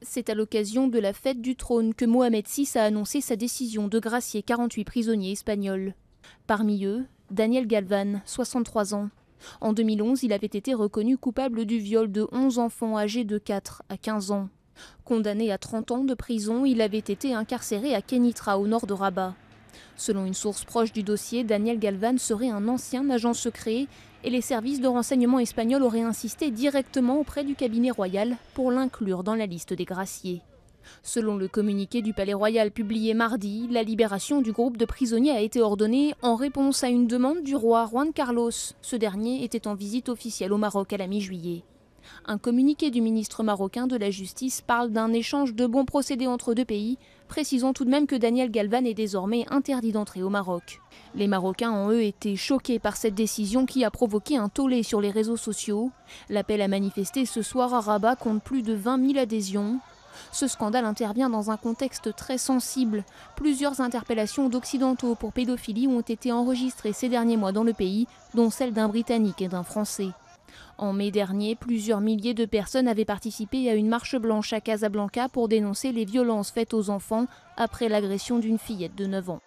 C'est à l'occasion de la fête du trône que Mohamed VI a annoncé sa décision de gracier 48 prisonniers espagnols. Parmi eux, Daniel Galvan, 63 ans. En 2011, il avait été reconnu coupable du viol de 11 enfants âgés de 4 à 15 ans. Condamné à 30 ans de prison, il avait été incarcéré à Kenitra, au nord de Rabat. Selon une source proche du dossier, Daniel Galvan serait un ancien agent secret et les services de renseignement espagnols auraient insisté directement auprès du cabinet royal pour l'inclure dans la liste des graciés. Selon le communiqué du Palais Royal publié mardi, la libération du groupe de prisonniers a été ordonnée en réponse à une demande du roi Juan Carlos. Ce dernier était en visite officielle au Maroc à la mi-juillet. Un communiqué du ministre marocain de la Justice parle d'un échange de bons procédés entre deux pays, précisant tout de même que Daniel Galvan est désormais interdit d'entrer au Maroc. Les Marocains ont eux été choqués par cette décision qui a provoqué un tollé sur les réseaux sociaux. L'appel à manifester ce soir à Rabat compte plus de 20 000 adhésions. Ce scandale intervient dans un contexte très sensible. Plusieurs interpellations d'Occidentaux pour pédophilie ont été enregistrées ces derniers mois dans le pays, dont celle d'un Britannique et d'un Français. En mai dernier, plusieurs milliers de personnes avaient participé à une marche blanche à Casablanca pour dénoncer les violences faites aux enfants après l'agression d'une fillette de 9 ans.